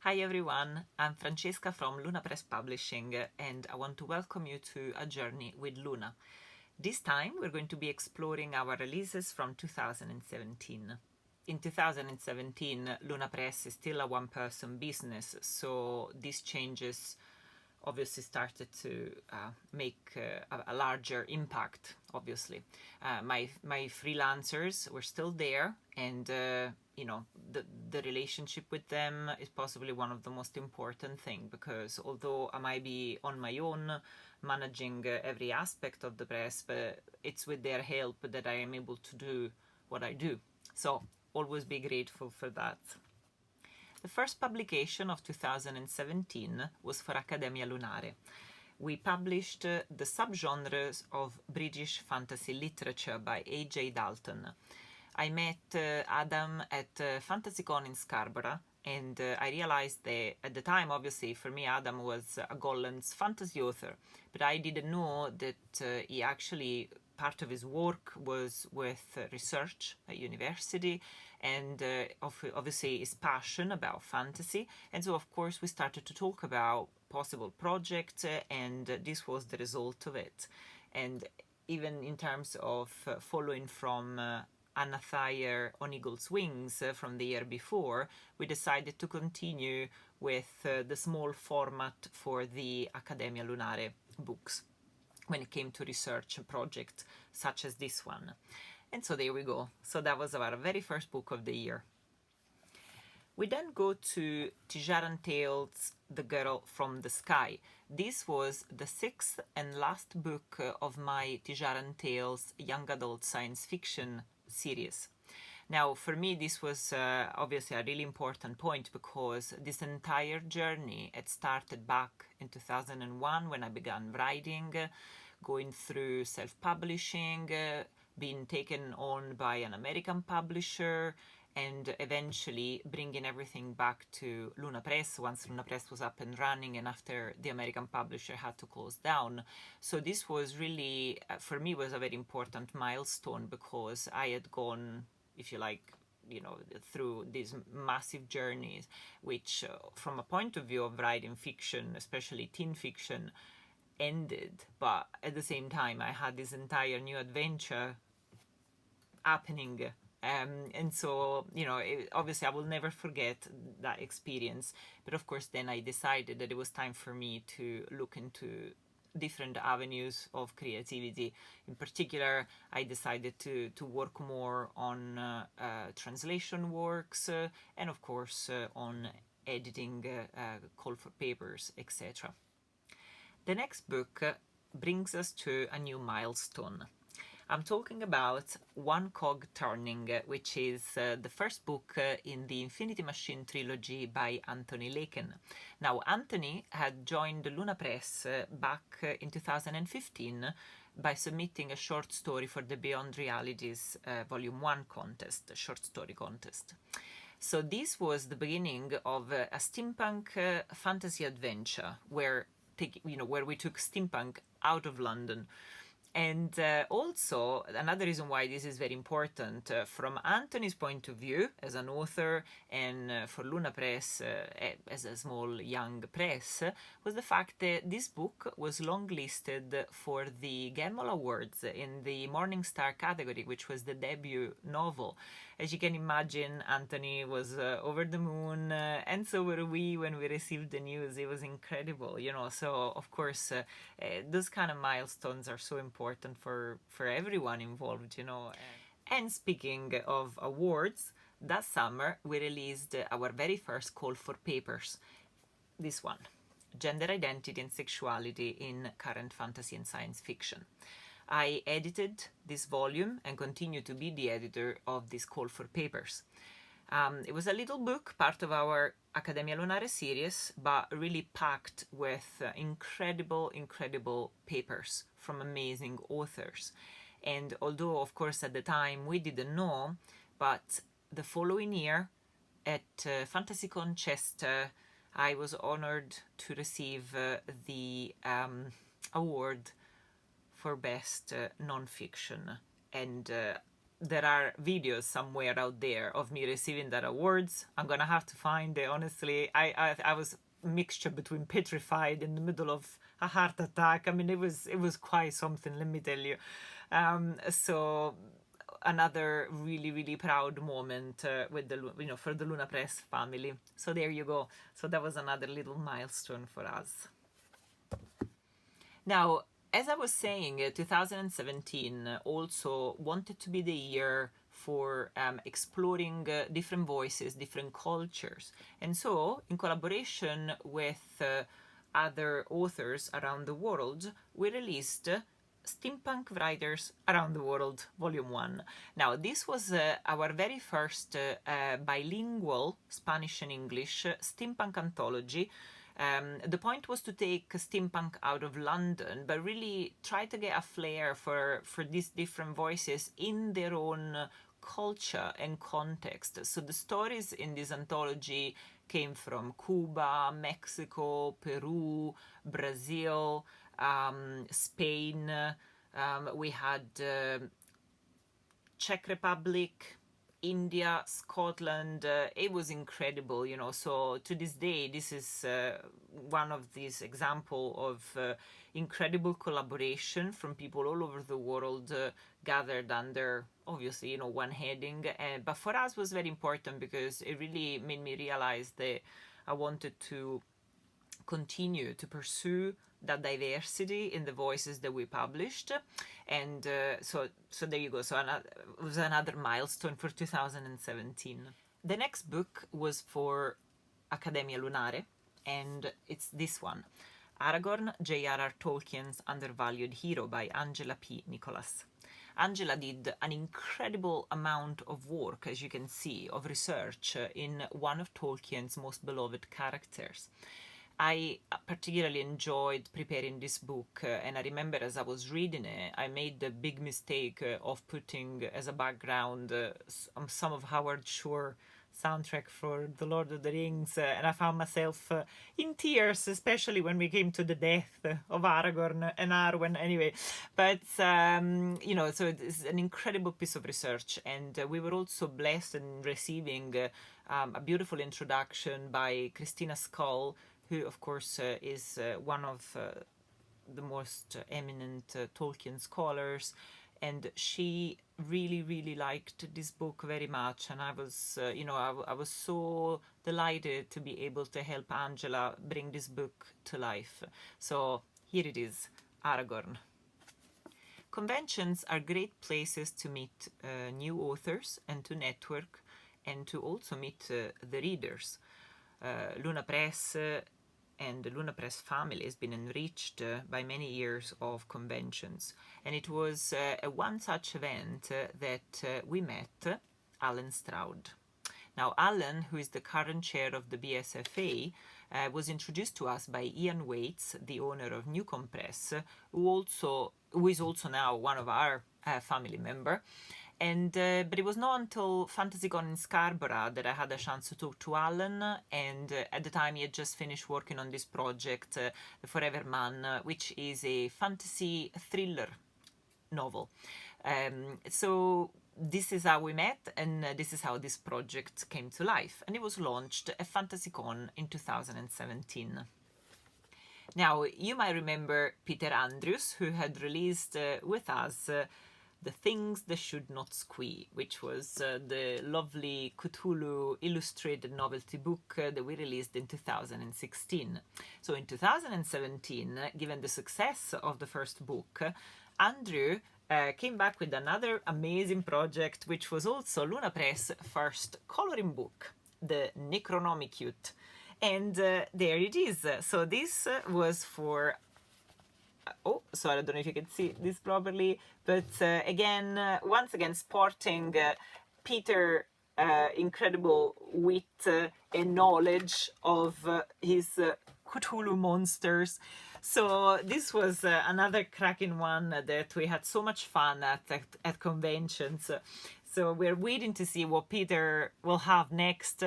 Hi everyone, I'm Francesca from Luna Press Publishing and I want to welcome you to a journey with Luna. This time we're going to be exploring our releases from 2017. In 2017, Luna Press is still a one-person business, so these changes obviously started to make a larger impact, obviously. My freelancers were still there, and you know, the relationship with them is possibly one of the most important thing, because although I might be on my own managing every aspect of the press, but it's with their help that I am able to do what I do. So always be grateful for that. The first publication of 2017 was for Accademia Lunare. We published the subgenres of British fantasy literature by A.J. Dalton. I met Adam at FantasyCon in Scarborough, and I realized that at the time, obviously, for me, Adam was a Golland's fantasy author, but I didn't know that he actually, part of his work was with research at university, and obviously his passion about fantasy. And so, of course, we started to talk about possible projects, and this was the result of it. And even in terms of following from Anna Thayer on Eagle's Wings from the year before, we decided to continue with the small format for the Accademia Lunare books when it came to research projects such as this one. And so there we go. So that was our very first book of the year. We then go to Tijaran Tales, The Girl from the Sky. This was the sixth and last book of my Tijaran Tales young adult science fiction series. Now, for me, this was obviously a really important point, because this entire journey had started back in 2001 when I began writing, going through self-publishing, being taken on by an American publisher, and eventually bringing everything back to Luna Press once Luna Press was up and running and after the American publisher had to close down. So this was really, for me, was a very important milestone, because I had gone, if you like, you know, through these massive journeys, which from a point of view of writing fiction, especially teen fiction, ended, but at the same time I had this entire new adventure happening. And so, you know, obviously I will never forget that experience. But of course, then I decided that it was time for me to look into different avenues of creativity. In particular, I decided to work more on translation works, and of course on editing, call for papers, etc. The next book brings us to a new milestone. I'm talking about One Cog Turning, which is the first book in the Infinity Machine trilogy by Anthony Laken. Now, Anthony had joined Luna Press back in 2015 by submitting a short story for the Beyond Realities Volume 1 contest, the short story contest. So this was the beginning of a steampunk fantasy adventure where we took steampunk out of London. And also, another reason why this is very important, from Anthony's point of view as an author, and for Luna Press as a small young press, was the fact that this book was longlisted for the Gemmell Awards in the Morning Star category, which was the debut novel. As you can imagine, Anthony was over the moon, and so were we when we received the news. It was incredible, you know. So, of course, those kind of milestones are so important for everyone involved, you know. And speaking of awards, that summer we released our very first call for papers. This one, Gender Identity and Sexuality in Current Fantasy and Science Fiction. I edited this volume and continue to be the editor of this call for papers. It was a little book, part of our Accademia Lunare series, but really packed with incredible papers from amazing authors. And although, of course, at the time we didn't know, but the following year at FantasyCon Chester, I was honored to receive the award for best non-fiction, and there are videos somewhere out there of me receiving that awards. I'm gonna have to find it. Honestly, I was a mixture between petrified in the middle of a heart attack. I mean, it was quite something, let me tell you. So another really proud moment with the for the Luna Press family. So there you go. So that was another little milestone for us. Now, as I was saying, 2017 also wanted to be the year for exploring different voices, different cultures. And so, in collaboration with other authors around the world, we released Steampunk Writers Around the World, Volume 1. Now, this was our very first bilingual Spanish and English steampunk anthology. The point was to take steampunk out of London, but really try to get a flair for these different voices in their own culture and context. So the stories in this anthology came from Cuba, Mexico, Peru, Brazil, Spain. We had Czech Republic, India, Scotland. It was incredible, you know. So to this day, this is one of these examples of incredible collaboration from people all over the world gathered under, obviously, you know, one heading. But for us, it was very important because it really made me realize that I wanted to continue to pursue that diversity in the voices that we published. And so there you go. So it was another milestone for 2017. The next book was for Accademia Lunare, and it's this one, Aragorn, J.R.R. Tolkien's Undervalued Hero by Angela P. Nicholas. Angela did an incredible amount of work, as you can see, of research in one of Tolkien's most beloved characters. I particularly enjoyed preparing this book, and I remember as I was reading it, I made the big mistake of putting as a background some of Howard Shore soundtrack for The Lord of the Rings, and I found myself in tears, especially when we came to the death of Aragorn and Arwen, anyway. But, you know, so it's an incredible piece of research, and we were also blessed in receiving a beautiful introduction by Christina Scull, who, of course, is one of the most eminent Tolkien scholars, and she really liked this book very much, and I was, you know, I was so delighted to be able to help Angela bring this book to life. So here it is, Aragorn. Conventions are great places to meet new authors and to network and to also meet the readers. Luna Press and the Luna Press family has been enriched by many years of conventions. And it was at one such event that we met Alan Stroud. Now, Alan, who is the current chair of the BSFA, was introduced to us by Ian Waits, the owner of Newcomb Press, who is also now one of our family members. And but it was not until FantasyCon in Scarborough that I had a chance to talk to Alan, and at the time he had just finished working on this project, The Forever Man, which is a fantasy thriller novel. So this is how we met, and this is how this project came to life, and it was launched at FantasyCon in 2017. Now, you might remember Peter Andrews, who had released with us The Things That Should Not Squee, which was the lovely Cthulhu illustrated novelty book that we released in 2016. So in 2017, given the success of the first book, Andrew came back with another amazing project, which was also Luna Press' first coloring book, the Necronomicute. And there it is. So this was for oh, sorry, I don't know if you can see this properly, but again, once again, sporting Peter incredible wit and knowledge of his Cthulhu monsters. So this was another cracking one that we had so much fun at conventions. So we're waiting to see what Peter will have next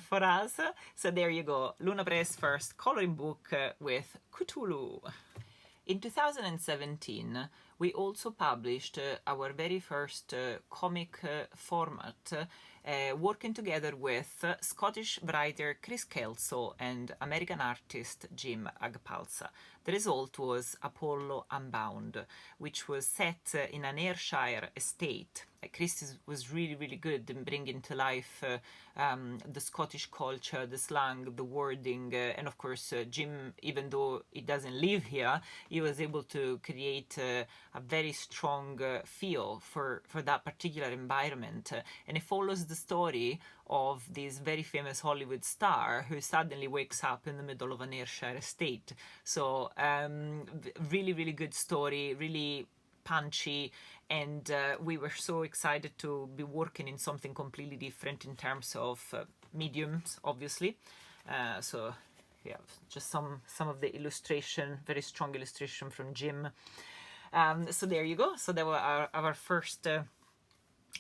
for us. So there you go, Luna Press' first coloring book with Cthulhu. In 2017, we also published our very first comic format, working together with Scottish writer Chris Kelso and American artist Jim Agpalsa. The result was Apollo Unbound, which was set in an Ayrshire estate. Chris was really good in bringing to life the Scottish culture, the slang, the wording, and of course Jim, even though he doesn't live here, he was able to create a very strong feel for that particular environment. And it follows the story of this very famous Hollywood star who suddenly wakes up in the middle of an Ayrshire estate. So really good story, really punchy, and we were so excited to be working in something completely different in terms of mediums, obviously. So yeah, just some of the illustration, very strong illustration from Jim. So there you go. So that was our first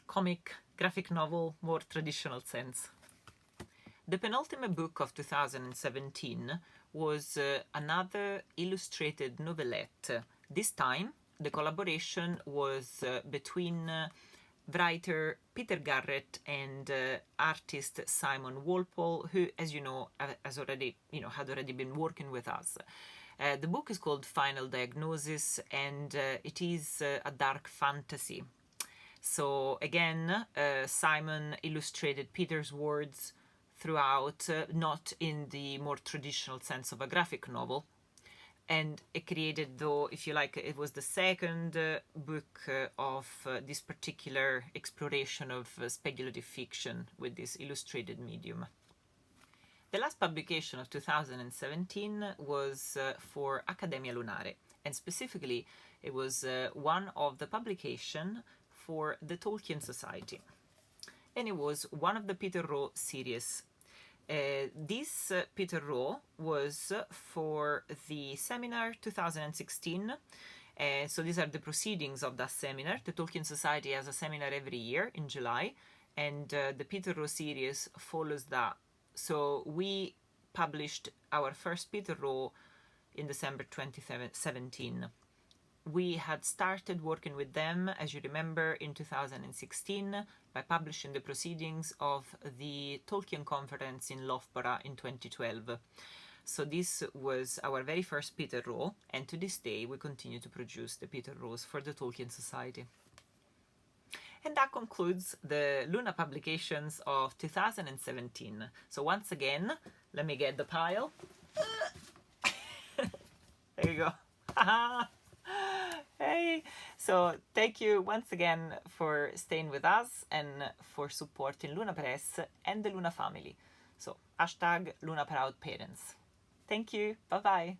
comic graphic novel, more traditional sense. The penultimate book of 2017 was another illustrated novelette. This time the collaboration was between writer Peter Garrett and artist Simon Walpole, who, as you know, had already been working with us. The book is called Final Diagnosis, and it is a dark fantasy. So again, Simon illustrated Peter's words throughout, not in the more traditional sense of a graphic novel. And it created, though, if you like, it was the second book of this particular exploration of speculative fiction with this illustrated medium. The last publication of 2017 was for Accademia Lunare, and specifically it was one of the publication for the Tolkien Society. And it was one of the Peter Rowe series. This Peter Rowe was for the seminar 2016. So these are the proceedings of that seminar. The Tolkien Society has a seminar every year in July, and the Peter Rowe series follows that. So we published our first Peter Rowe in December 2017. We had started working with them, as you remember, in 2016 by publishing the proceedings of the Tolkien conference in Loughborough in 2012. So this was our very first Peter Rowe, and to this day we continue to produce the Peter Rowes for the Tolkien Society. And that concludes the Luna publications of 2017. So once again, let me get the pile. There you go. Hey, so thank you once again for staying with us and for supporting Luna Press and the Luna family. So #LunaProudParents. Thank you. Bye bye.